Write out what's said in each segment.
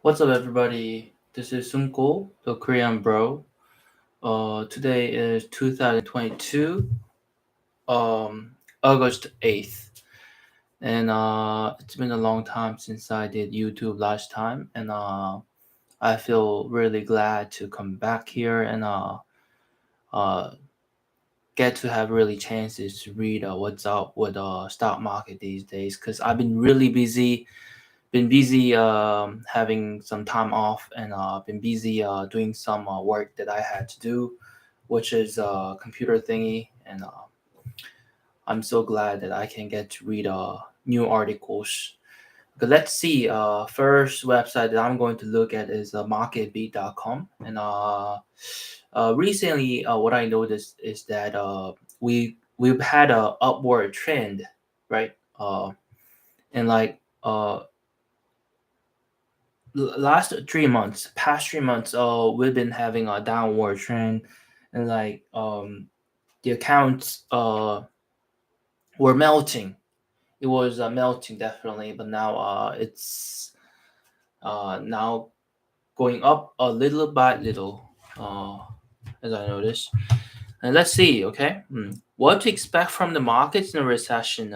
What's up, everybody? This is Sunko, the Korean bro. Today is 2022, August 8th, and it's been a long time since I did YouTube last time, and I feel really glad to come back here and uh, get to have really chances to read what's up with stock market these days, because I've been really busy having some time off and been busy doing some work that I had to do, which is computer thingy. And I'm so glad that I can get to read new articles. But let's see. First website that I'm going to look at is marketbeat.com. And recently, what I noticed is that we've had a upward trend, right? And like last 3 months, past 3 months, we've been having a downward trend, and like the accounts were melting. It was melting definitely, but now it's now going up a little by little, as I noticed. And let's see, okay, what to expect from the markets in a recession.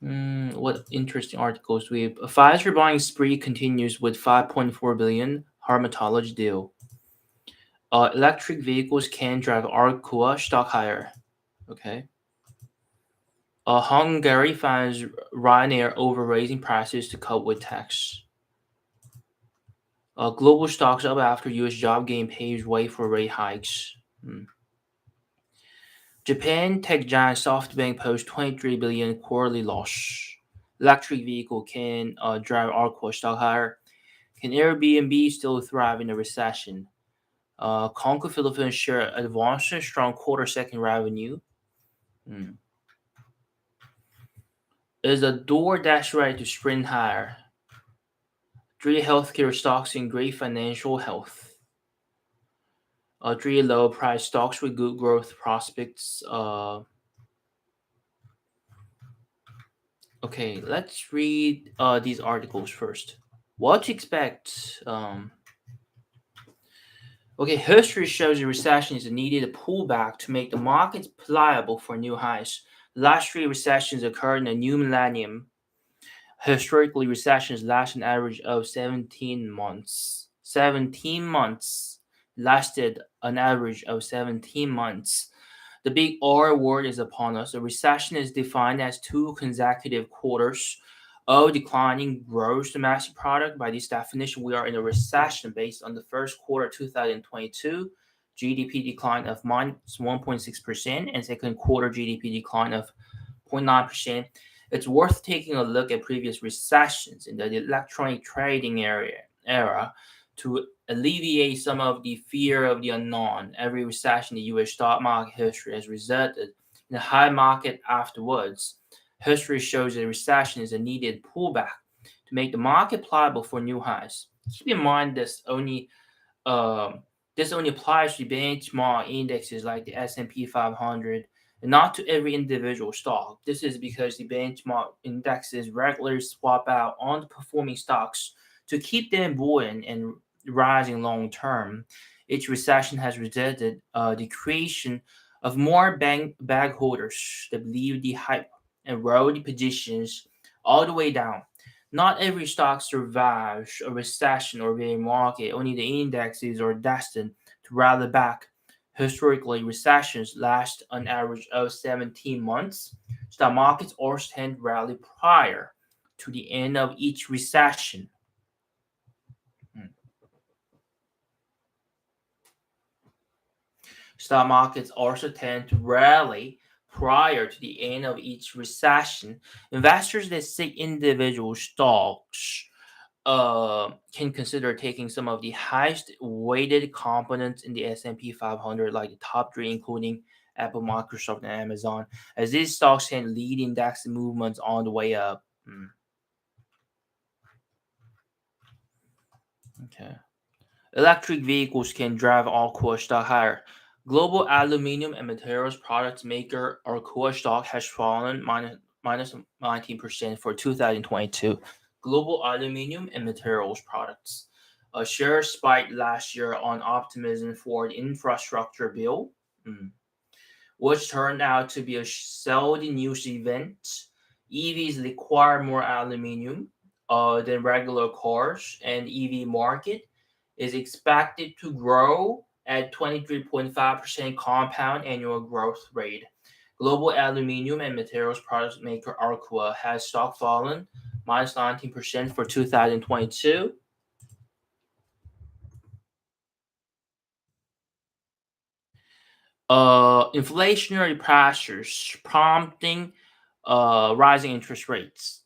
What interesting articles we have. A Pfizer buying spree continues with 5.4 billion Hermatology deal. Electric vehicles can drive Arcoa stock higher. Okay. Hungary finds Ryanair over raising prices to cope with tax. Global stocks up after U.S. job gain paves way for rate hikes. Japan tech giant SoftBank posts 23 billion quarterly loss. Electric vehicle can drive Arcoa stock higher. Can Airbnb still thrive in a recession? Conco Philippines share advances strong quarter second revenue. Hmm. Is a DoorDash ready to sprint higher? Three healthcare stocks in great financial health. Three low price stocks with good growth prospects. Okay, let's read these articles first. What to expect? Okay, history shows a recession is needed a pullback to make the markets pliable for new highs. The last three recessions occurred in the new millennium. Historically, recessions last an average of 17 months. 17 months lasted an average of 17 months. The big R word is upon us. A recession is defined as two consecutive quarters of declining gross domestic product. By this definition, we are in a recession based on the first quarter 2022 GDP decline of minus 1.6% and second quarter GDP decline of 0.9%. It's worth taking a look at previous recessions in the electronic trading era to alleviate some of the fear of the unknown. Every recession in the US stock market history has resulted in a high market afterwards. History shows that a recession is a needed pullback to make the market pliable for new highs. Keep in mind this only applies to benchmark indexes like the S&P 500 and not to every individual stock. This is because the benchmark indexes regularly swap out underperforming stocks to keep them buoyant and rising long term. Each recession has resulted the creation of more bag holders that believe the hype and rode the positions all the way down. Not every stock survives a recession or bear market. Only the indexes are destined to rally back. Historically, recessions last an average of 17 months. Stock markets also tend to rally prior to the end of each recession. Hmm. Stock markets also tend to rally prior to the end of each recession. Investors that seek individual stocks can consider taking some of the highest weighted components in the S&P 500, like the top three, including Apple, Microsoft, and Amazon, as these stocks can lead index movements on the way up. Okay. Electric vehicles can drive Alcoa stock higher. Global aluminum and materials products maker Alcoa stock has fallen minus 19% for 2022. Global aluminum and materials products. Shares spiked last year on optimism for the infrastructure bill, mm, which turned out to be a seldom news event. EVs require more aluminum than regular cars, and EV market is expected to grow at 23.5% compound annual growth rate. Global aluminum and materials products maker Arqua has stock fallen minus 19% for 2022. Inflationary pressures prompting rising interest rates.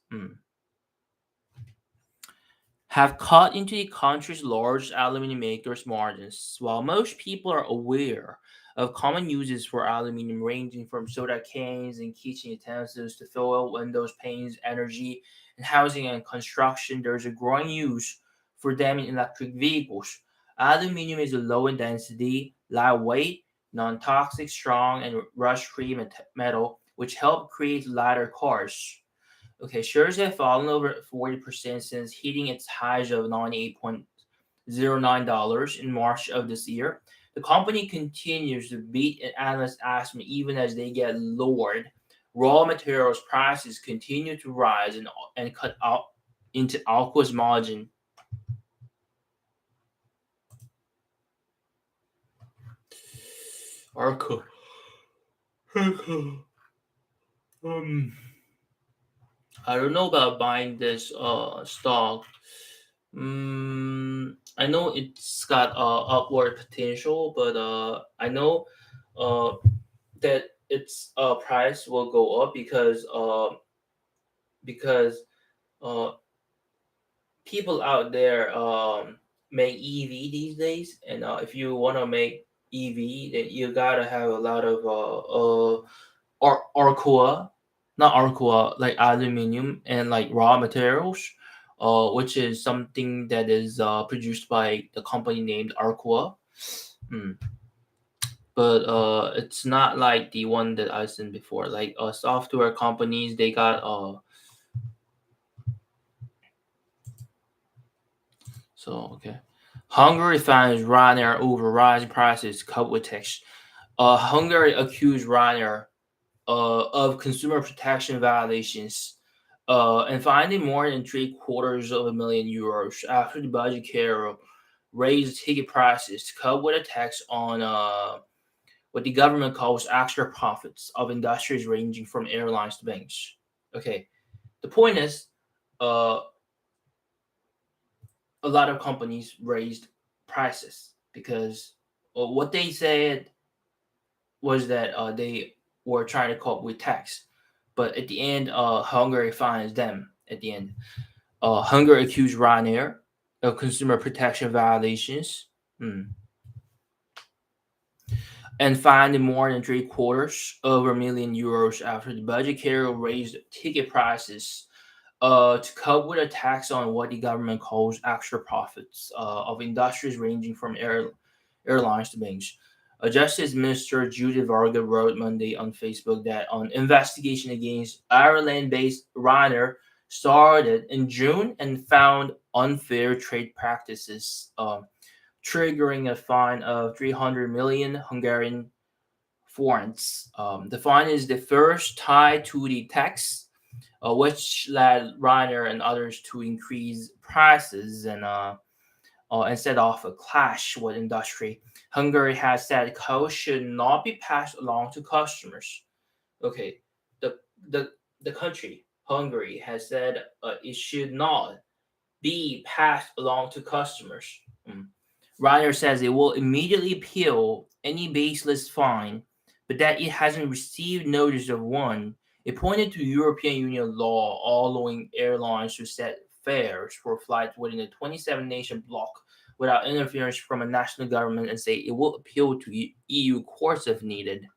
Have cut into the country's large aluminum makers' margins. While most people are aware of common uses for aluminum, ranging from soda cans and kitchen utensils to fill windows, panes, energy, and housing and construction, there's a growing use for them in electric vehicles. Aluminum is a low in density, lightweight, non toxic, strong, and rust free metal, which help create lighter cars. Okay, shares have fallen over 40% since hitting its highs of $98.09 in March of this year. The company continues to beat an analyst estimate even as they get lowered. Raw materials prices continue to rise and cut out into Alcoa's margin. Arco. um, I don't know about buying this stock. I know it's got upward potential, but I know uh, that its price will go up because uh, people out there make EV these days, and if you want to make EV, then you gotta have a lot of Arcoa, not Arcoa, like aluminum and like raw materials, which is something that is produced by the company named Arcoa. Mm. But it's not like the one that I seen before. Like software companies, they got so okay. Hungary finds Ryanair over rising prices, cut with text. Hungary accused Ryanair of consumer protection violations and finding more than three-quarters of a million euros after the budget carol raised ticket prices to cope with a tax on what the government calls extra profits of industries ranging from airlines to banks. Okay, the point is, uh, a lot of companies raised prices because what they said was that they were trying to cope with tax. But at the end, Hungary fines them. At the end, Hungary accused Ryanair of consumer protection violations, and fined more than three-quarters of a million euros after the budget carrier raised ticket prices to cope with a tax on what the government calls extra profits of industries ranging from airlines to banks. Justice Minister Judith Varga wrote Monday on Facebook that an investigation against Ireland-based Ryanair started in June and found unfair trade practices, triggering a fine of 300 million Hungarian forints. The fine is the first tied to the tax, which led Ryanair and others to increase prices and set off a clash with industry. Hungary has said costs should not be passed along to customers. Okay, the the the country Hungary has said it should not be passed along to customers. Mm. Ryder says it will immediately appeal any baseless fine, but that it hasn't received notice of one. It pointed to European Union law allowing airlines to set fares for flights within a 27 nation bloc without interference from a national government and say it will appeal to EU courts if needed.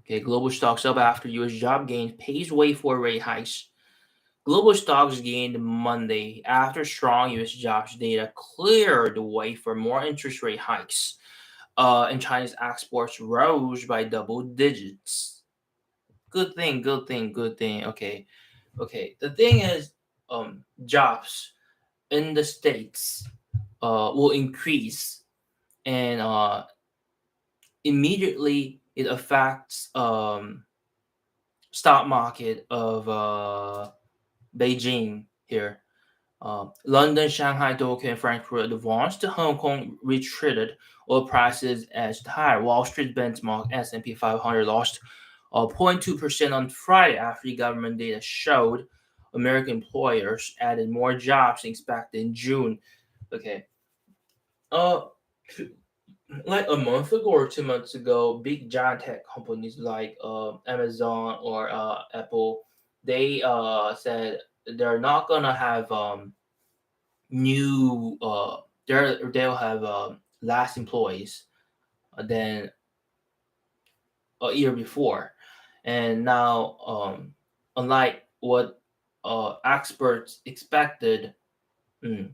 Okay, global stocks up after US job gains paves way for rate hikes. Global stocks gained Monday after strong US jobs data cleared the way for more interest rate hikes. And China's exports rose by double digits. Good thing, good thing, good thing. Okay. Okay, the thing is, jobs in the states will increase, and immediately it affects stock market of Beijing here. London, Shanghai, Tokyo, and Frankfurt advanced. Hong Kong retreated. Oil prices edged higher. Wall Street benchmark S&P 500 lost 0.2% on Friday after the government data showed American employers added more jobs than expected in June. Okay. Uh, like a month ago or 2 months ago, big giant tech companies like Amazon or Apple, they said they're not gonna have new they'll have less employees than a year before, and now unlike what experts expected, mm,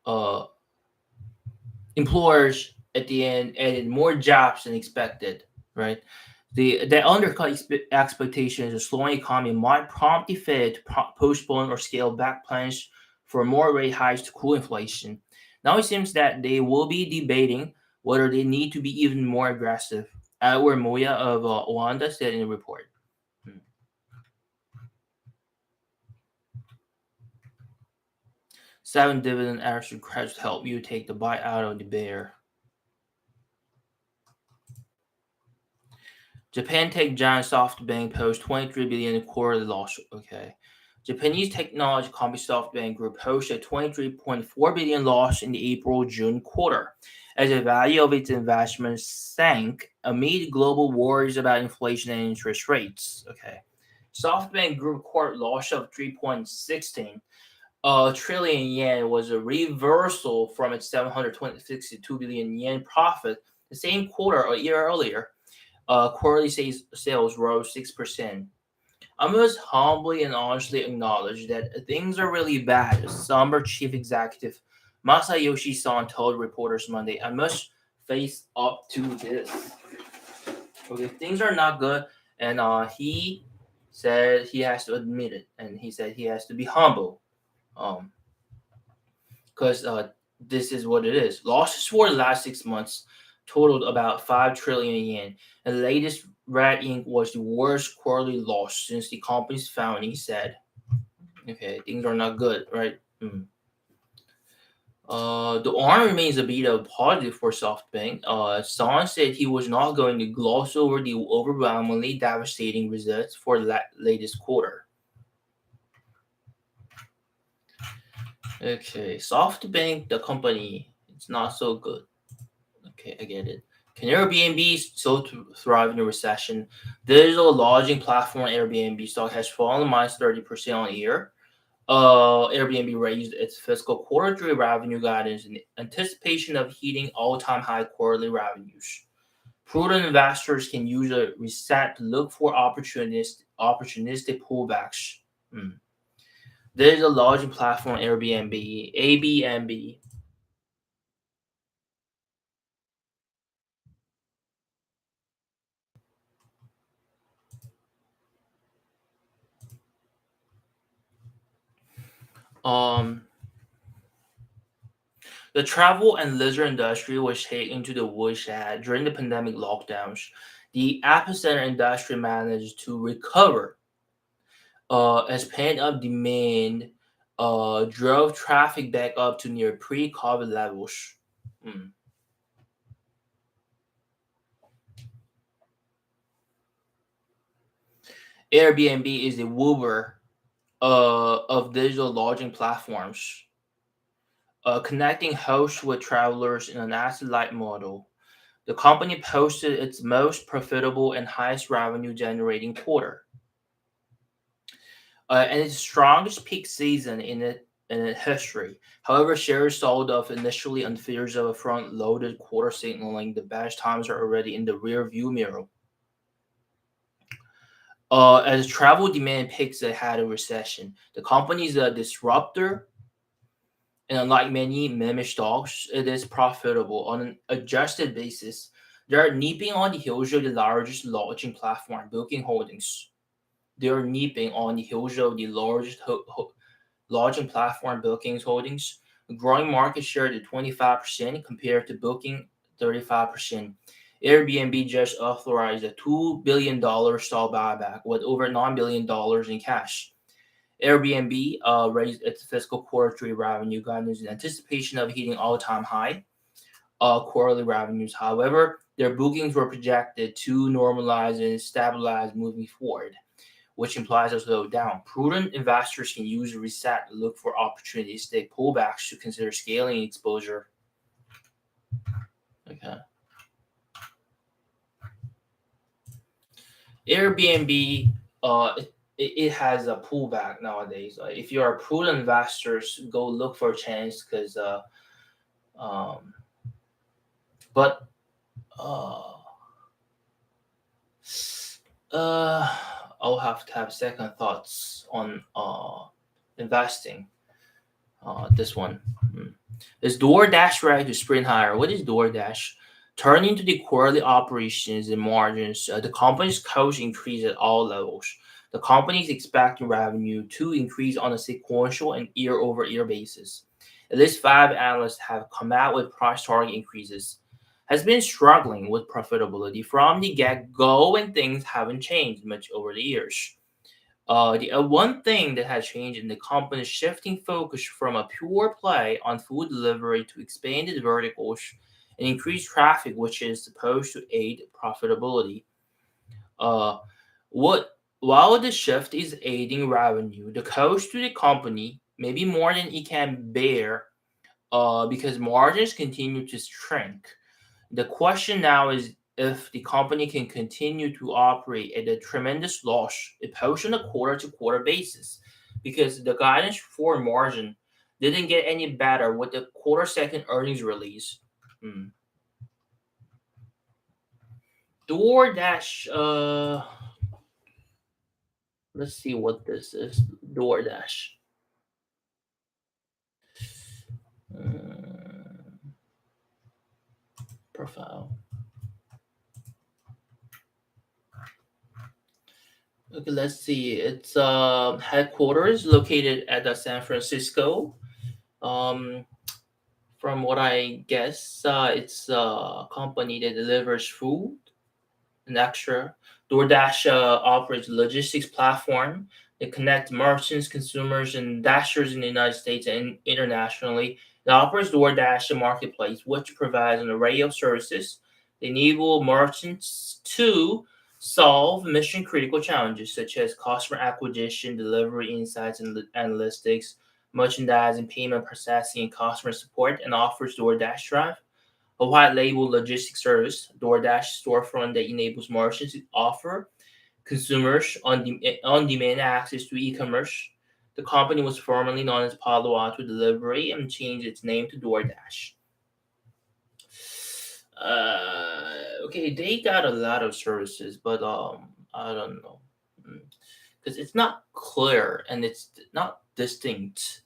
uh, employers at the end added more jobs than expected, right? The undercut expectations of slowing economy might prompt the Fed to postpone or scale back plans for more rate hikes to cool inflation. Now it seems that they will be debating whether they need to be even more aggressive. Where Moya of Wanda said in the report. Hmm. Seven dividend aristocrats to help you take the bite out of the bear. Japan tech giant SoftBank posts 23 billion in quarterly loss. Okay. Japanese technology company SoftBank Group posted 23.4 billion loss in the April-June quarter as the value of its investments sank amid global worries about inflation and interest rates. Okay. SoftBank Group quarter loss of 3.16 trillion yen was a reversal from its 762 billion yen profit the same quarter a year earlier. Quarterly sales rose 6%. I must humbly and honestly acknowledge that things are really bad. Somber chief executive Masayoshi Son told reporters Monday, I must face up to this. Okay, things are not good, and he said he has to admit it, and he said he has to be humble. Um, because this is what it is. Losses for the last 6 months totaled about 5 trillion yen. And the latest Red Ink was the worst quarterly loss since the company's founding, said. Okay, things are not good, right? The arm remains a bit of positive for SoftBank. Son said he was not going to gloss over the overwhelmingly devastating results for the latest quarter. Okay, SoftBank, the company, it's not so good. Okay, I get it. Can Airbnb still thrive in a recession? Digital lodging platform Airbnb stock has fallen minus 30% on a year. Airbnb raised its fiscal quarter three revenue guidance in anticipation of hitting all-time high quarterly revenues. Prudent investors can use a reset to look for opportunistic pullbacks. Digital lodging platform Airbnb, ABNB. Um, The travel and leisure industry was hit into the woodshed during the pandemic lockdowns. The epicenter industry managed to recover as pent-up demand drove traffic back up to near pre-COVID levels. Mm. Airbnb is the Uber of digital lodging platforms, connecting hosts with travelers in an asset-light model. The company posted its most profitable and highest revenue generating quarter, and its strongest peak season in its history. However, shares sold off initially on fears of a front-loaded quarter, signaling the best times are already in the rear-view mirror. As travel demand picks ahead of recession, the company is a disruptor, and unlike many meme stocks, it is profitable on an adjusted basis. They are nipping on the heels of the largest lodging platform, Booking Holdings. they're nipping on the heels of the large and platform bookings holdings, growing market share to 25% compared to booking 35%. Airbnb just authorized a $2 billion stock buyback with over $9 billion in cash. Airbnb raised its fiscal quarter three revenue guidance in anticipation of hitting all-time high quarterly revenues. However, their bookings were projected to normalize and stabilize moving forward, which implies a slowdown. Prudent investors can use a reset to look for opportunistic pullbacks to consider scaling exposure. Okay. Airbnb, it has a pullback nowadays. If you're a prudent investors, go look for a chance because, um, but uh, I'll have to have second thoughts on investing. This one. Is DoorDash ready to sprint higher? What is DoorDash? Turning to the quarterly operations and margins, the company's cost increased at all levels. The company is expecting revenue to increase on a sequential and year-over-year basis. At least five analysts have come out with price target increases. Has been struggling with profitability from the get-go, and things haven't changed much over the years. The one thing that has changed in the company is shifting focus from a pure play on food delivery to expanded verticals and increased traffic, which is supposed to aid profitability. Uh, what While the shift is aiding revenue, the cost to the company may be more than it can bear because margins continue to shrink. The question now is if the company can continue to operate at a tremendous loss, it posts on a quarter to quarter basis, because the guidance for margin didn't get any better with the quarter second earnings release. Hmm. DoorDash, let's see what this is. DoorDash. Uh, Profile. Okay, let's see. Its headquarters located at San Francisco. Um, from what I guess, it's a company that delivers food and extra. DoorDash operates a logistics platform that connects merchants, consumers, and dashers in the United States and internationally. It operates DoorDash, a marketplace, which provides an array of services that enable merchants to solve mission critical challenges such as customer acquisition, delivery insights and analytics, merchandising, payment processing, and customer support, and offers DoorDash Drive, a white label logistics service, DoorDash storefront that enables merchants to offer consumers on demand access to e commerce. The company was formerly known as Palo Alto Delivery and changed its name to DoorDash. Okay, they got a lot of services, but I don't know, because it's not clear and it's not distinct.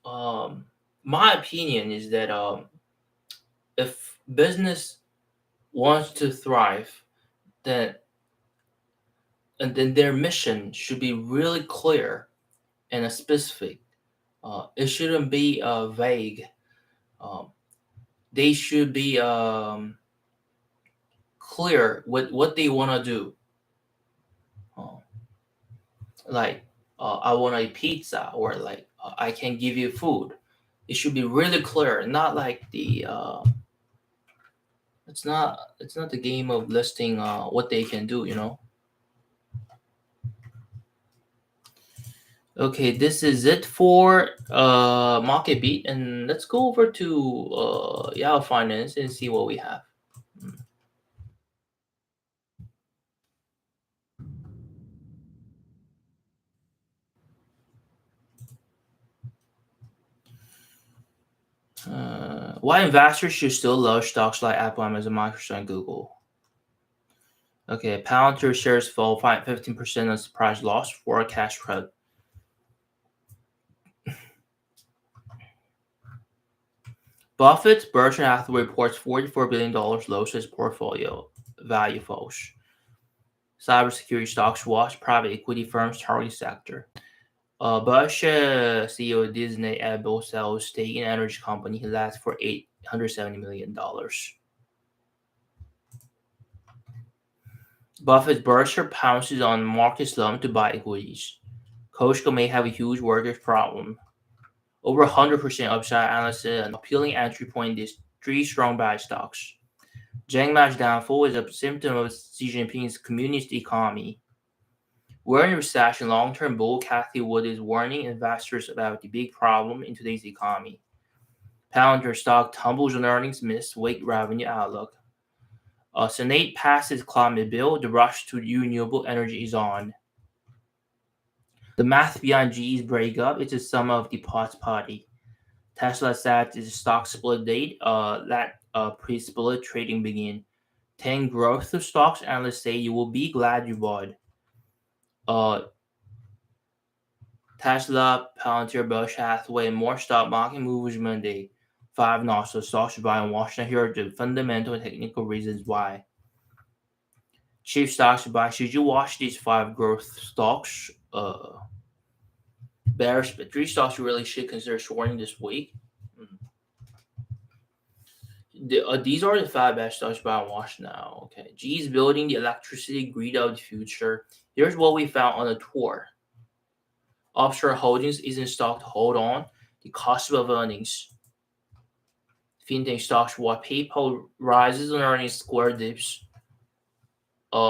Um, my opinion is that if business wants to thrive, then then their mission should be really clear and specific. It shouldn't be vague. Um, they should be clear with what they want to do. Uh, like, I want a pizza, or like, I can give you food. It should be really clear, not like the. It's not the game of listing what they can do. Okay, this is it for market beat, and let's go over to Yahoo Finance and see what we have. Why investors should still love stocks like Apple, Amazon, Microsoft, and Google. Okay, Palantir shares fall 15% on surprise loss for a cash crowd. Buffett's Berkshire Hathaway reports $44 billion loss as portfolio value falls. Cybersecurity stocks watch private equity firms target sector. Bush CEO of Disney Apple sells stake in energy company he left for $870 million. Buffett's Berkshire pounces on market slump to buy equities. Costco may have a huge workers problem. Over 100% upside analysts say an appealing entry point is three strong buy stocks. Zhengma's downfall is a symptom of Xi Jinping's communist economy. We're in a recession. Long-term bull Cathy Wood is warning investors about the big problem in today's economy. Palantir stock tumbles on earnings miss, weak revenue outlook. Senate passes climate bill. The rush to renewable energy is on. The math behind GE's breakup is the sum of the parts party. Tesla set its stock split date. Let pre-split trading begin. 10 growth of stocks. Analysts say you will be glad you bought. Tesla, Palantir, Berkshire Hathaway, and more stock market movers Monday. 5 not so stocks to buy in Washington. Here are the fundamental and technical reasons why. Chief stocks to buy. Should you watch these 5 growth stocks? Bearish, but 3 stocks you really should consider shorting this week. These are the 5 best stocks to buy and watch now. Okay, GE's building the electricity grid of the future. Here's what we found on the tour. Offshore Holdings is in stock to hold on. The cost of earnings. Fintech stocks what PayPal rises on earnings, Square dips.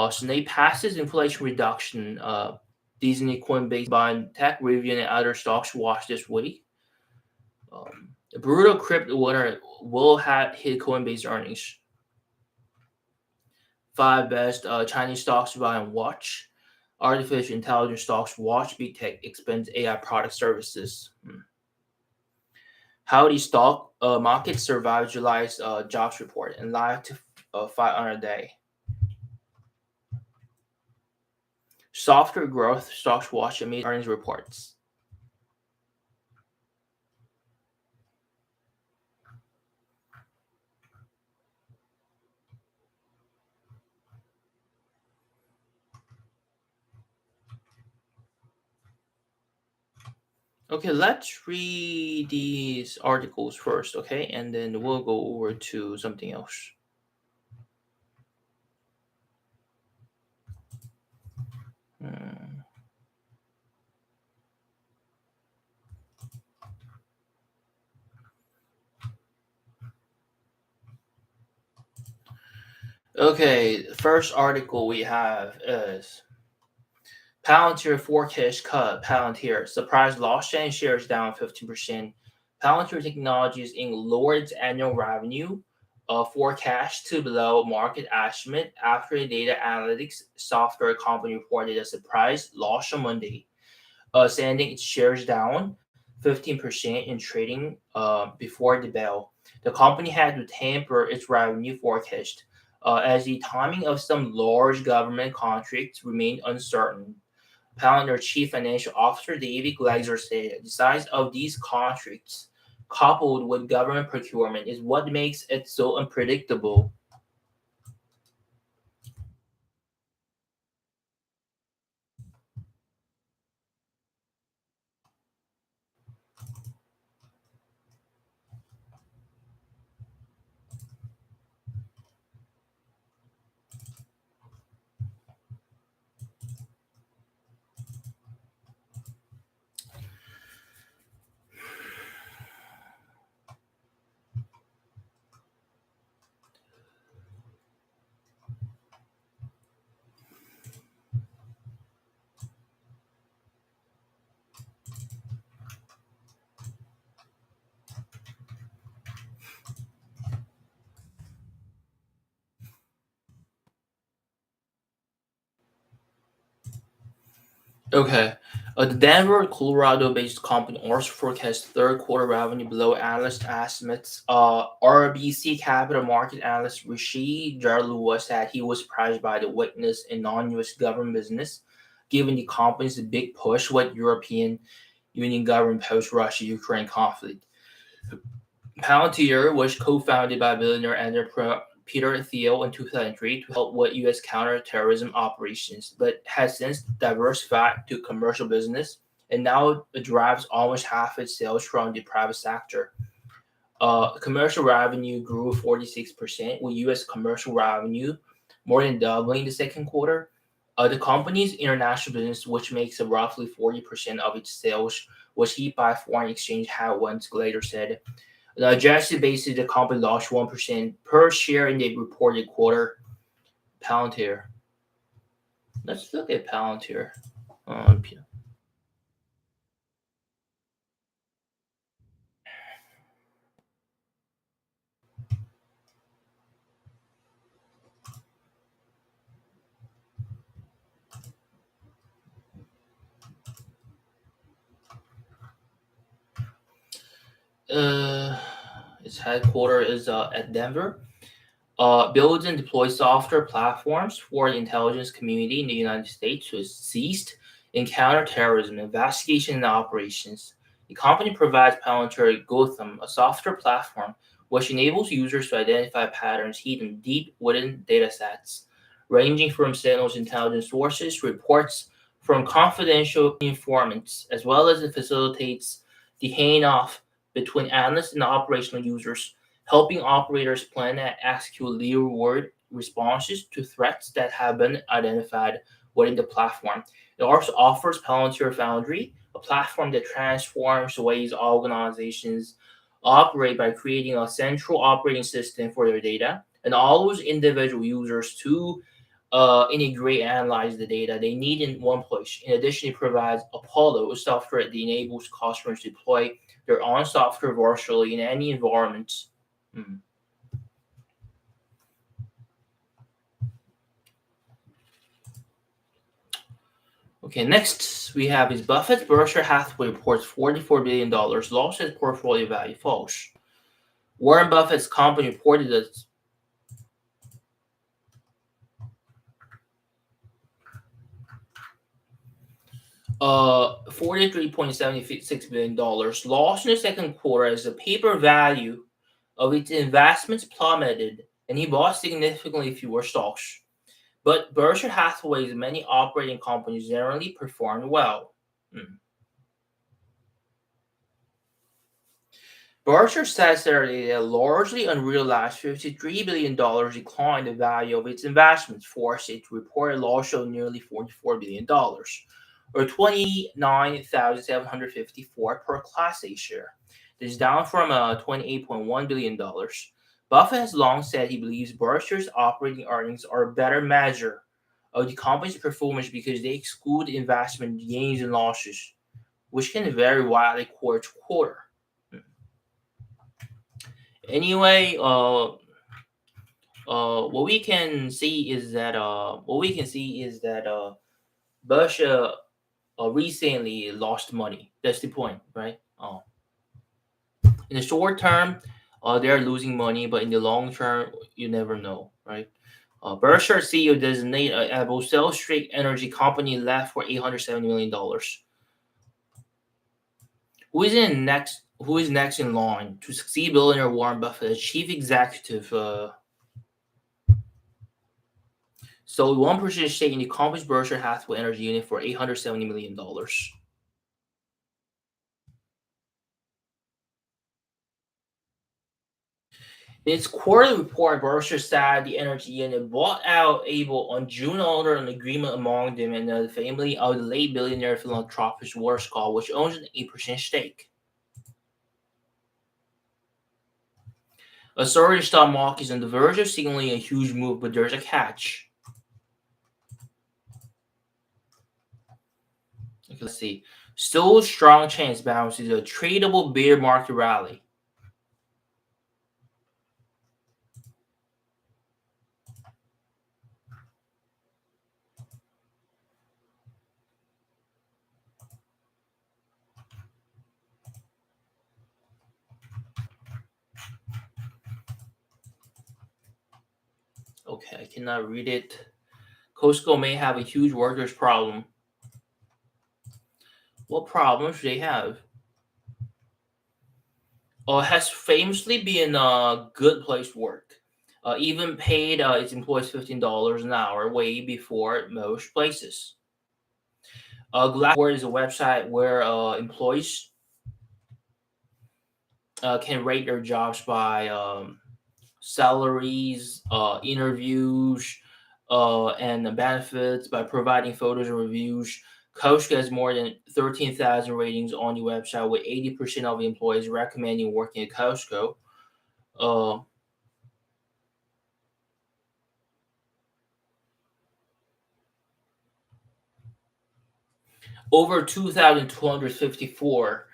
Snake passes inflation reduction. Disney, Coinbase, buying tech review and other stocks watch this week. The brutal crypto winner will have hit Coinbase earnings. 5 best Chinese stocks to buy and watch. Artificial intelligence stocks watch. Big tech expands AI product services. How the stock market survived July's jobs report and live to 500 a day. Softer growth stocks watch amid earnings reports. Okay, let's read these articles first, okay? And then we'll go over to something else. Okay, the first article we have is Palantir forecast cut. Palantir surprise loss chain shares down 15%. Palantir Technologies Inc. lowered its annual revenue forecast to below market estimate after a data analytics software company reported a surprise loss on Monday, sending its shares down 15% in trading before the bell. The company had to temper its revenue forecast as the timing of some large government contracts remained uncertain. Palantir Chief Financial Officer David Glazer said the size of these contracts, coupled with government procurement, is what makes it so unpredictable. Okay. The Denver, Colorado-based company also forecast third quarter revenue below analyst estimates. RBC Capital Market analyst Rishi Jarlua said he was surprised by the weakness in non-U.S. government business, given the company's big push with European Union government post-Russia-Ukraine conflict. Palantir was co-founded by billionaire Peter Thiel in 2003 to help with U.S. counterterrorism operations, but has since diversified to commercial business and now it drives almost half its sales from the private sector. Commercial revenue grew 46%, with U.S. commercial revenue more than doubling the second quarter. The company's international business, which makes up roughly 40% of its sales, was hit by foreign exchange headwinds, later said. On an adjusted basis, the company lost 1% per share in the reported quarter. Palantir. Let's look at Palantir. Um, uh, its headquarters is at Denver. Builds and deploys software platforms for the intelligence community in the United States to assist in counterterrorism investigation and operations. The company provides Palantir Gotham, a software platform which enables users to identify patterns hidden deep within datasets, ranging from signals intelligence sources to reports from confidential informants, as well as it facilitates the handoff between analysts and operational users, helping operators plan and execute real-world responses to threats that have been identified within the platform. It also offers Palantir Foundry, a platform that transforms the ways organizations operate by creating a central operating system for their data and allows individual users to integrate and analyze the data they need in one place. In addition, it provides Apollo, a software that enables customers to deploy their own software virtually in any environment. Hmm. Okay, next we have is Buffett's Berkshire Hathaway reports $44 billion loss as portfolio value falls. Warren Buffett's company reported that 43.76 billion lost in the second quarter as the paper value of its investments plummeted and he bought significantly fewer stocks. But Berkshire Hathaway's many operating companies generally performed well. Hmm. Berkshire says that a largely unrealized $53 billion decline in the value of its investments forced it to report a loss of nearly $44 billion, or 29,754 per Class A share. This is down from $28.1 billion. Buffett has long said he believes Berkshire's operating earnings are a better measure of the company's performance because they exclude investment gains and losses, which can vary widely quarter to quarter. Anyway, what we can see is that Berkshire recently lost money. That's the point, right? In the short term, they're losing money, but in the long term, you never know, right? Berkshire CEO designate Abel Straight Energy Company left for $870 million. Who is next in line to succeed billionaire Warren Buffett as chief executive? Sold 1% stake in the company's Berkshire Hathaway Energy unit for $870 million. In its quarterly report, Berkshire said the energy unit bought out Able on June under an agreement among them and the family of the late billionaire philanthropist Walter Scott, which owns an 8% stake. A surge in stock market is on the verge of signaling a huge move, but there's a catch. Okay, let's see. Still strong chance bounces a tradable bear market rally. Okay, I cannot read it. Costco may have a huge workers problem. What problems do they have? Has famously been a good place to work. Even paid its employees $15 an hour, way before most places. Glassdoor is a website where employees can rate their jobs by salaries, interviews, and the benefits by providing photos and reviews. Coach has more than 13,000 ratings on the website, with 80% of the employees recommending working at Costco. Uh, Over 2,254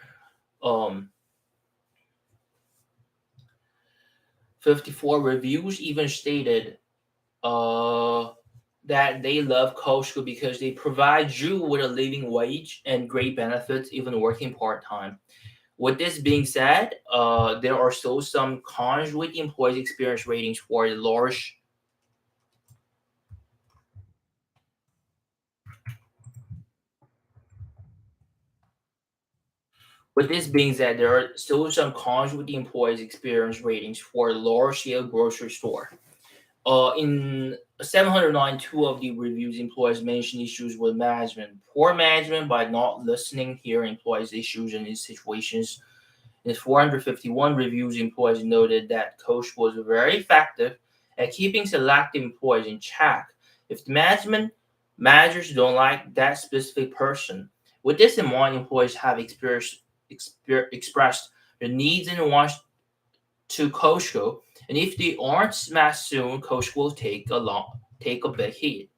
um, 54 reviews even stated uh, that they love Costco because they provide you with a living wage and great benefits, even working part time. With this being said, there are still some cons with the employees' experience ratings for the large. With this being said, there are still some cons with the employees' experience ratings for a large scale grocery store. In 709, two of the reviews employees mentioned issues with management. Poor management by not listening, hearing employees' issues and these situations. In 451 reviews, employees noted that Coach was very effective at keeping selective employees in check. If the managers don't like that specific person, with this in mind, employees have expressed their needs and wants to Costco, and if they aren't smashed soon, Coach will take a big hit.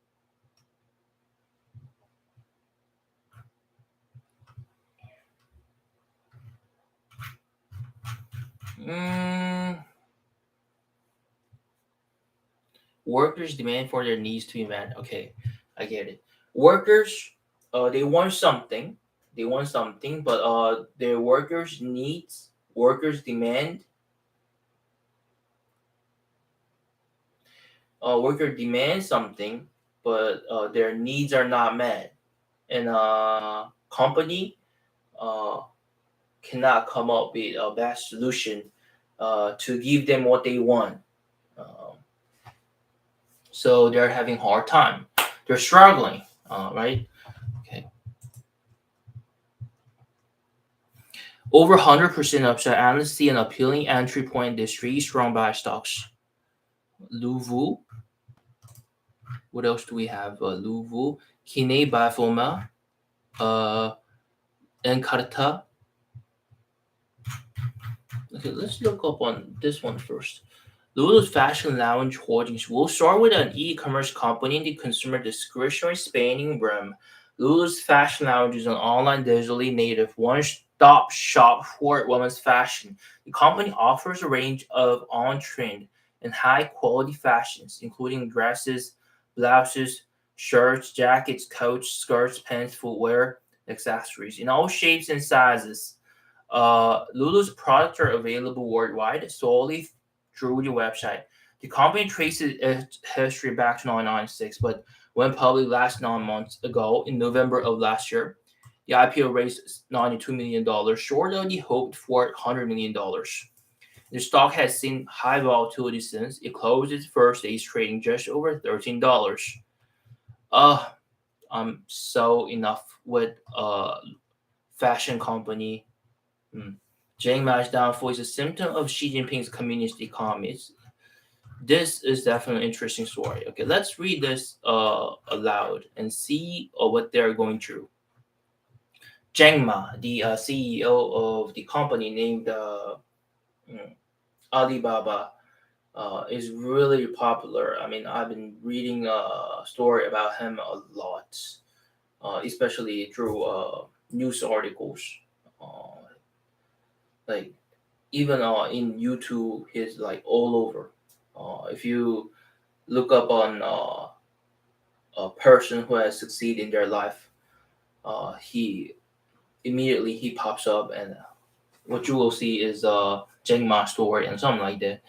Mm, Workers demand for their needs to be met. Okay, I get it. Workers, they want something. They want something, but their workers needs, workers demand, worker demands something, but their needs are not met, and company uh cannot come up with a best solution to give them what they want. Um, so they're having hard time. They're struggling, right? Okay. Over 100% upside. Analysts see an appealing entry point in this three strong buy stocks. Luvu. What else do we have? Luvu, Kine Biopharma, uh, Encarta. Okay, let's look up on this one first. Lulu's Fashion Lounge Holdings will start with an e-commerce company in the consumer discretionary spanning realm. Lulu's Fashion Lounge is an online digitally native one-stop shop for women's fashion. The company offers a range of on-trend and high-quality fashions, including dresses, blouses, shirts, jackets, coats, skirts, pants, footwear, accessories in all shapes and sizes. Lulu's products are available worldwide solely through the website. The company traces its history back to 1996, but went public last 9 months ago in November of last year. The IPO raised $92 million, short of the hoped for $100 million. The stock has seen high volatility since it closed its first days trading just over $13. Uh, I'm so enough with fashion company. Hmm. Chiang Mai's downfall is a symptom of Xi Jinping's communist economy. This is definitely an interesting story. Okay, let's read this aloud and see what they're going through. Jiang Ma, the CEO of the company named mm, Alibaba, is really popular. I mean, I've been reading a story about him a lot, especially through news articles. Uh, like even in YouTube, he's like all over. If you look up on a person who has succeeded in their life, he immediately he pops up, and what you will see is Jack Ma's story and something like that.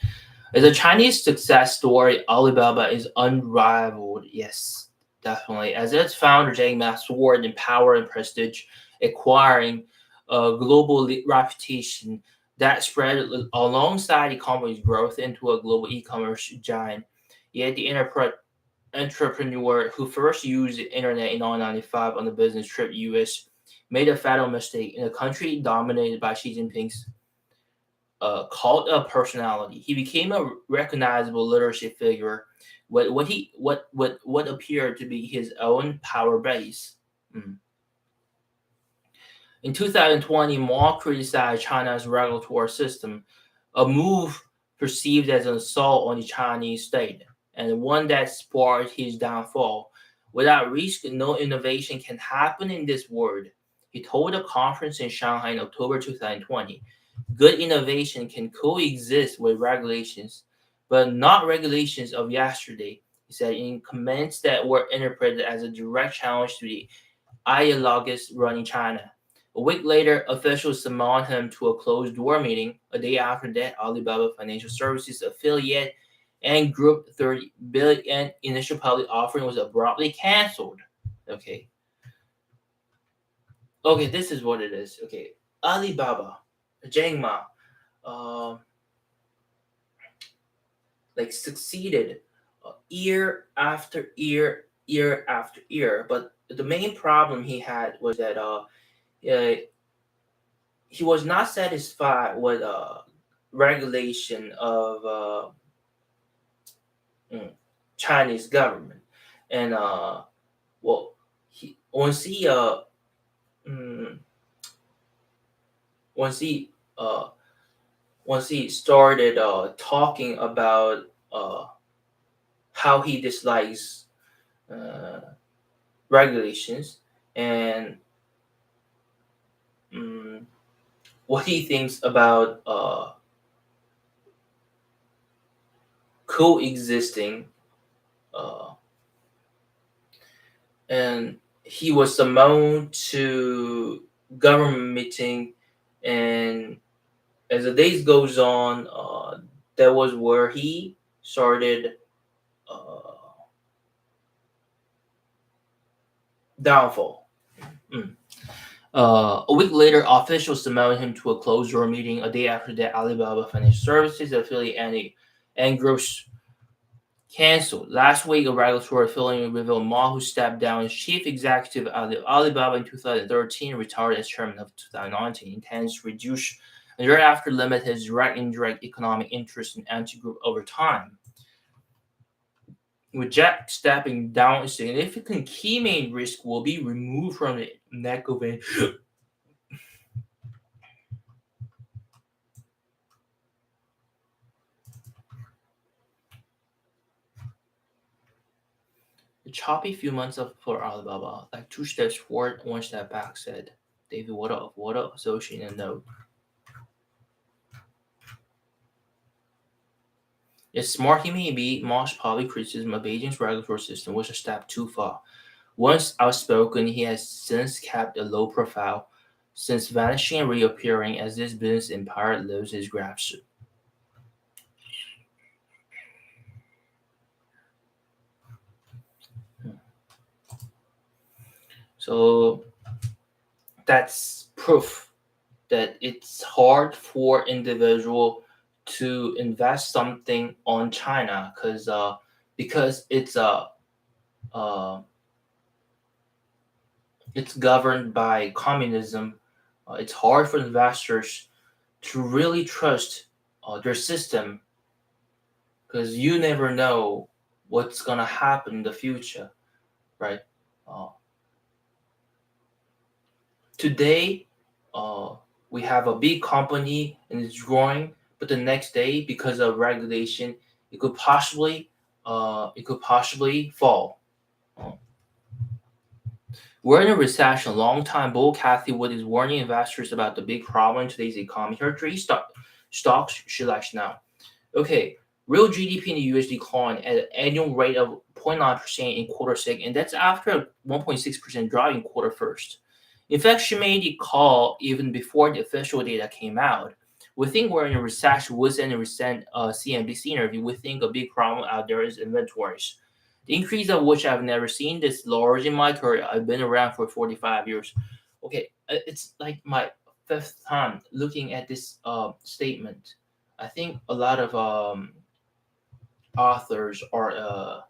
As a Chinese success story, Alibaba is unrivaled. Yes, definitely. As its founder, Jack Ma soared in power and prestige, acquiring a global reputation that spread alongside the company's growth into a global e-commerce giant. Yet the entrepreneur who first used the internet in 1995 on a business trip to US made a fatal mistake in a country dominated by Xi Jinping's cult of personality. He became a recognizable leadership figure with what appeared to be his own power base. Mm. In 2020, Ma criticized China's regulatory system, a move perceived as an assault on the Chinese state, and one that sparked his downfall. Without risk, no innovation can happen in this world. He told a conference in Shanghai in October 2020. Good innovation can coexist with regulations, but not regulations of yesterday, he said in comments that were interpreted as a direct challenge to the ideologues running China. A week later, officials summoned him to a closed-door meeting. A day after that, Alibaba Financial Services affiliate and Group 30 billion initial public offering was abruptly canceled. Okay. Okay, this is what it is. Okay. Alibaba, Jack Ma, uh, succeeded year after year, year after year. But the main problem he had was that uh, he was not satisfied with regulation of Chinese government, and well, he mm, once he uh, once he started talking about uh, how he dislikes uh, regulations and mm, what he thinks about coexisting, uh, and he was summoned to government meeting, and as the days goes on, that was where he started uh, downfall. Mm. A week later, officials summoned him to a closed-door meeting. A day after that, Alibaba Financial Services affiliate and groups canceled. Last week, a regulatory filing revealed Ma, who stepped down as chief executive of Alibaba in 2013 and retired as chairman of 2019, intends to reduce and thereafter limit his direct and indirect economic interest in anti-group over time. With Jack stepping down, a significant key main risk will be removed from the neck of a choppy few months of for Alibaba, like 2 steps forward, 1 step back, said David Water of Water Associate in a note. As smart he may be, Ma's public criticism of Beijing's regulatory system was a step too far. Once outspoken, he has since kept a low profile, since vanishing and reappearing as this business empire loses his grasp. So that's proof that it's hard for individual to invest something on China because uh, it's governed by communism. It's hard for investors to really trust their system because you never know what's gonna happen in the future, right? Uh, Today, uh, we have a big company and it's growing, but the next day, because of regulation, it could possibly fall. Uh, we're in a recession. Long-time bull Kathy Wood is warning investors about the big problem in today's economy. Her three stocks she likes now. Okay, real GDP in the US declined at an annual rate of 0.9% in quarter six, and that's after a 1.6% drop in quarter first. In fact, she made the call even before the official data came out. We think we're in a recession. Was in a recent CNBC interview. We think a big problem out there is inventories. The increase of which I've never seen this large in my career. I've been around for 45 years. Okay, it's like my fifth time looking at this statement. I think a lot of authors are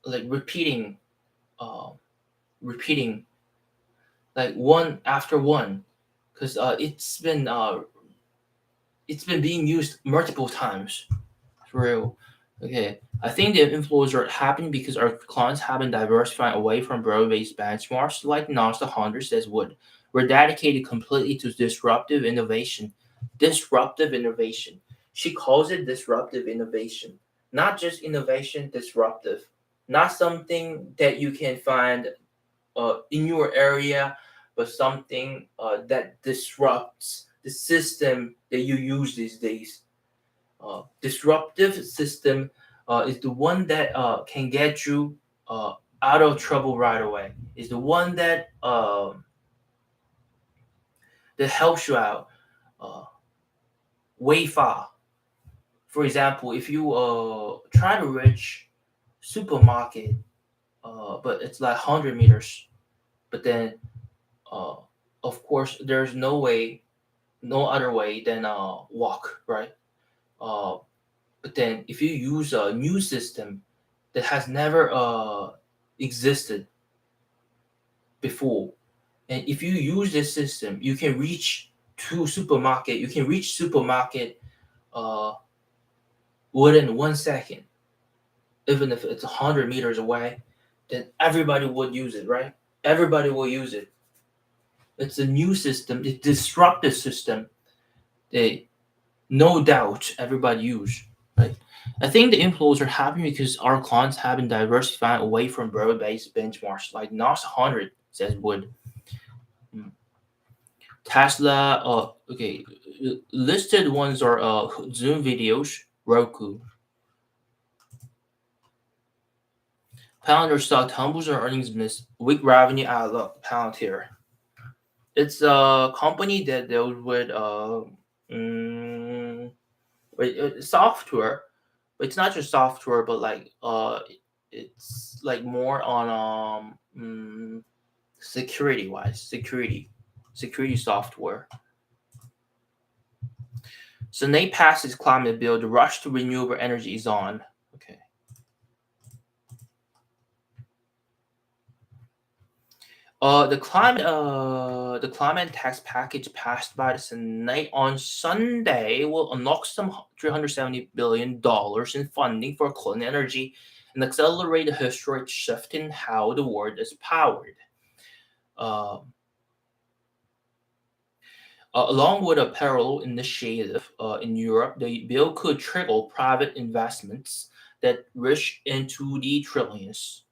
like uh, repeating like one after one, because it's been being used multiple times for real. Okay, I think the inflows are happening because our clients have been diversifying away from broad-based benchmarks like Nasdaq 100 says would. We're dedicated completely to disruptive innovation. Disruptive innovation. She calls it disruptive innovation. Not just innovation, disruptive. Not something that you can find in your area, but something that disrupts the system that you use these days. Disruptive system is the one that can get you out of trouble right away. Is the one that helps you out uh, way far. For example, if you try to reach supermarket, but it's like 100 meters, but then uh, of course there's no other way than walk, right? Uh, but then if you use a new system that has never existed before, and if you use this system, you can reach supermarket uh, within 1 second, even if it's 100 meters away. Then everybody would use it, right? Everybody will use it. It's a new system, it's disruptive system. They no doubt everybody use, right? I think the inflows are happening because our clients have been diversifying away from broad-based benchmarks like NOS 100 says would. Mm. Tesla, okay, listed ones are Zoom videos, Roku. Palantir stock tumbles on earnings miss, weak revenue outlook, Palantir. It's a company that deals with mm, software, but it's not just software, but like it's like more on security wise, security software. So Nate passes climate bill. The rush to renewable energy is on. Okay. The climate tax package passed by the Senate on Sunday will unlock some $370 billion in funding for clean energy and accelerate the historic shift in how the world is powered. Uh, along with a parallel initiative in Europe, the bill could trickle private investments that reach into the trillions.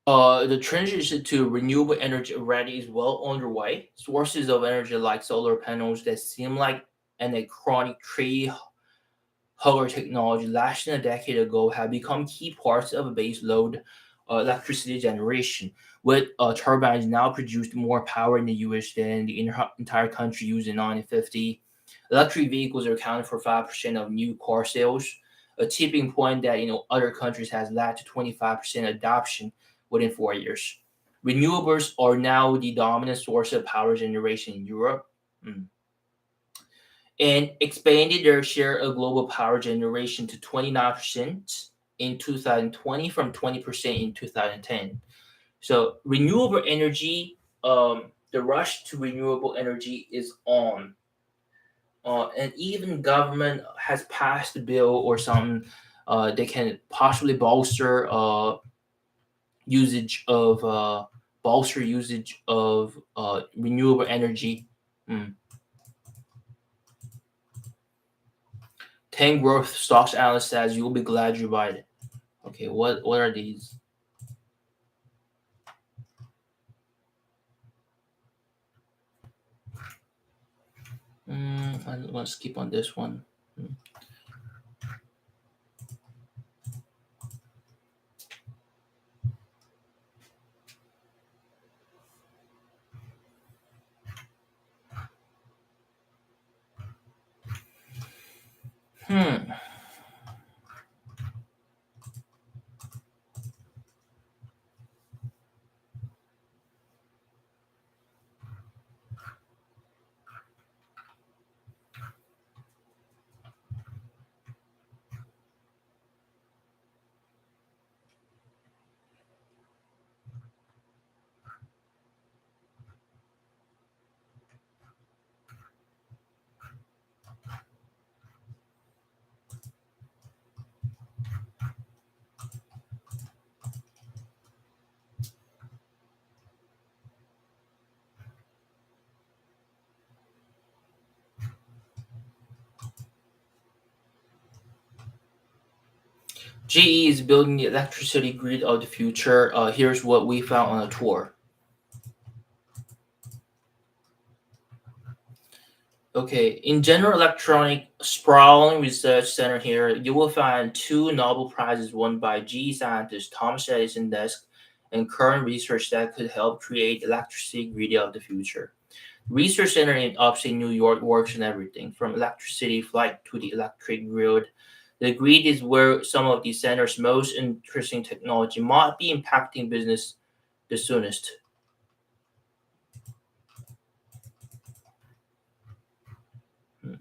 The transition to renewable energy already is well underway. Sources of energy like solar panels that seem like an anachronistic tree hugger technology less than a decade ago have become key parts of a base load electricity generation. With turbines now produced more power in the US than the entire country used in 1950. Electric vehicles are accounting for 5% of new car sales, a tipping point that other countries has led to 25% adoption within 4 years. Renewables are now the dominant source of power generation in Europe. Mm. And expanded their share of global power generation to 29% in 2020 from 20% in 2010. So renewable energy, the rush to renewable energy is on. And even government has passed a bill or something that can possibly usage of bolster usage of renewable energy. Mm. 10 growth stocks analyst says you'll be glad you buy it. Okay, what are these? I'm gonna skip on this one. Mm. Hmm. GE is building the electricity grid of the future. Here's what we found on a tour. Okay, in General Electronic Sprawling Research Center here, you will find two Nobel Prizes won by GE scientist Thomas Edison desk and current research that could help create electricity grid of the future. Research Center in upstate New York works on everything from electricity flight to the electric grid. The grid is where some of the center's most interesting technology might be impacting business the soonest. Hmm.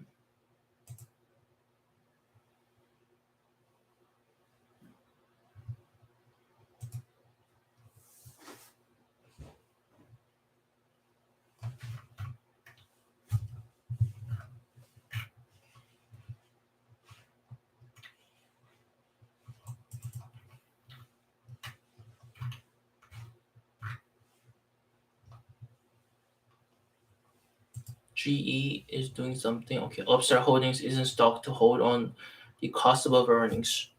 GE is doing something. Okay, Upstart Holdings is in stock to hold on the cost of earnings.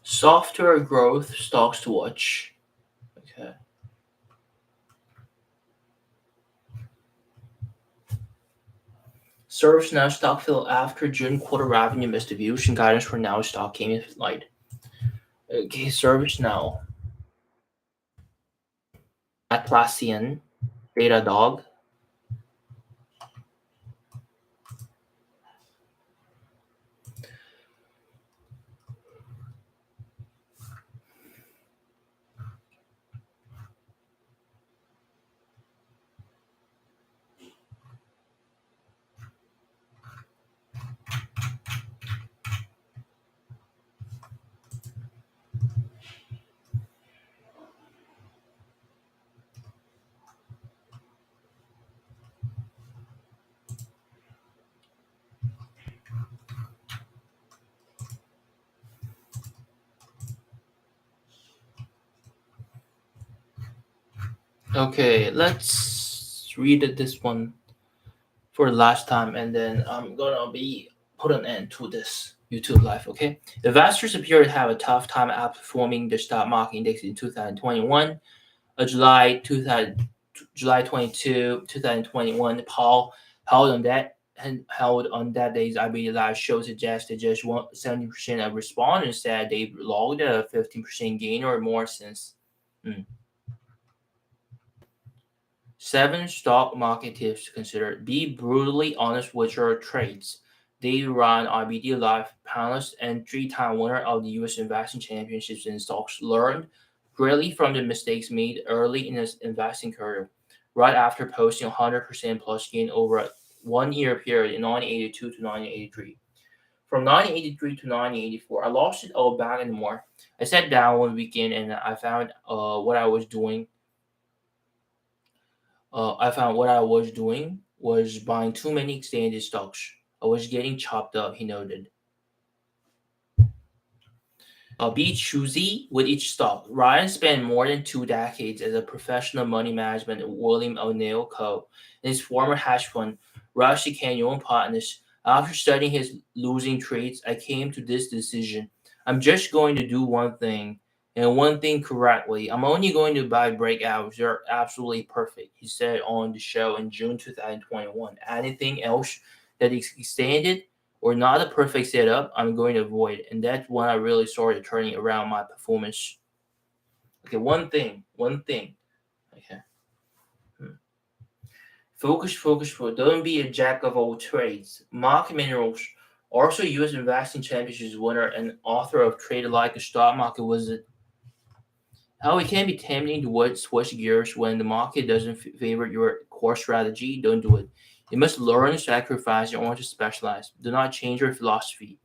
Software growth stocks to watch. Okay. ServiceNow stock fell after June quarter revenue missed distribution guidance for now stock came in light. Okay, ServiceNow, Atlassian, Datadog. Okay, let's read this one for the last time, and then I'm gonna be put an end to this YouTube live. Okay, investors appear to have a tough time outperforming the stock market index in 2021. July 22, 2021, Paul held on that day's IBD live show suggested just 70% of respondents said they've logged a 15% gain or more since. Hmm. 7 stock market tips to consider. Be brutally honest with your trades. Dave Ryan, IBD Live panelist and three-time winner of the U.S. Investing Championships in stocks, learned greatly from the mistakes made early in his investing career, right after posting 100% plus gain over a 1 year period in 1982 to 1983. From 1983 to 1984, I lost it all back and more. I sat down one weekend and I found what I was doing was buying too many extended stocks. I was getting chopped up, he noted. Be choosy with each stock. Ryan spent more than 2 decades as a professional money management at William O'Neill Co. and his former hedge fund, Rashi Canyon Partners. After studying his losing trades, I came to this decision. I'm just going to do one thing and one thing correctly. I'm only going to buy breakouts. They're absolutely perfect, he said on the show in June 2021. Anything else that is extended or not a perfect setup, I'm going to avoid. And that's when I really started turning around my performance. Okay, one thing. Okay. Focus. Don't be a jack of all trades. Mark Minerals, also U.S. Investing Championships winner and author of Trade Like a Stock Market Wizard. How it can be tempting to switch gears when the market doesn't favor your core strategy. Don't do it. You must learn to sacrifice in order to specialize. Do not change your philosophy.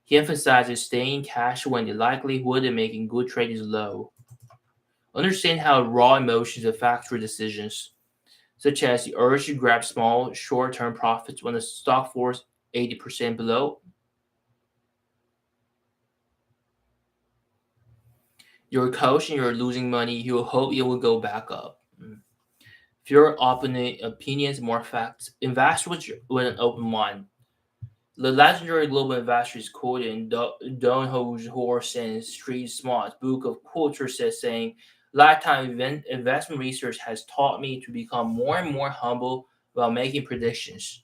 He emphasizes staying cash when the likelihood of making good trade is low. Understand how raw emotions affect your decisions, such as the urge to grab small, short term profits when the stock falls 80% below. You're coach and you're losing money, you hope it will go back up. Fewer opinions, more facts. Invest with an open mind. The legendary global investor is quoted in Don Horson's Street Smarts book of quotes says saying, lifetime investment research has taught me to become more and more humble while making predictions.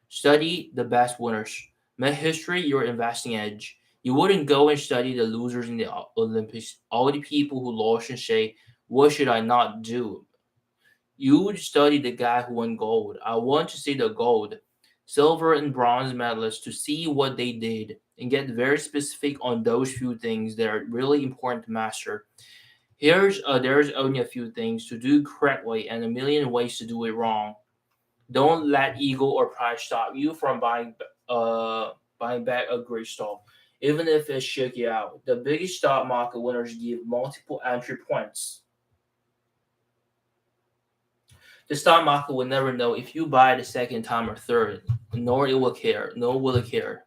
Study the best winners. Make history your investing edge. You wouldn't go and study the losers in the Olympics, all the people who lost and say, what should I not do? You would study the guy who won gold. I want to see the gold, silver, and bronze medalists to see what they did and get very specific on those few things that are really important to master. There's only a few things to do correctly and a million ways to do it wrong. Don't let ego or pride stop you from buying back a great stock, even if it shook you out. The biggest stock market winners give multiple entry points. The stock market will never know if you buy the second time or third, nor it will care, nor will it care.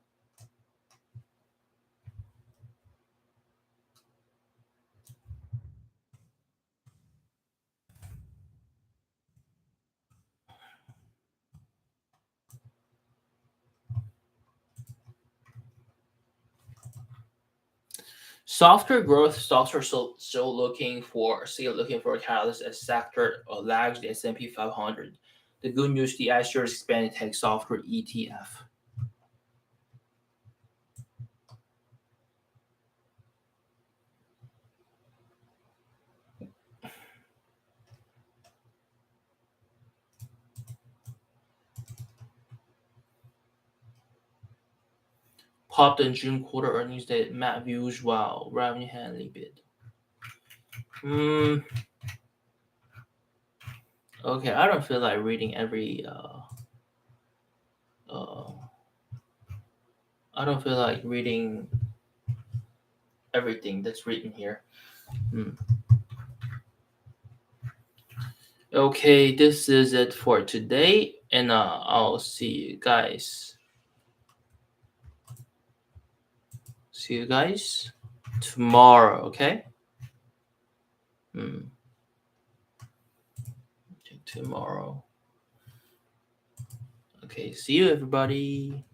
Softer growth stocks are still looking for a catalyst as sector lags the S&P 500. The good news: the iShares expanded tech software ETF popped in June quarter earnings that Matt views while revenue handling bid. Hmm. Okay, I don't feel like reading every. Uh, I don't feel like reading everything that's written here. Hmm. Okay, this is it for today, and I'll see you guys. See you guys tomorrow. Okay. Hmm. Okay, tomorrow. Okay. See you, everybody.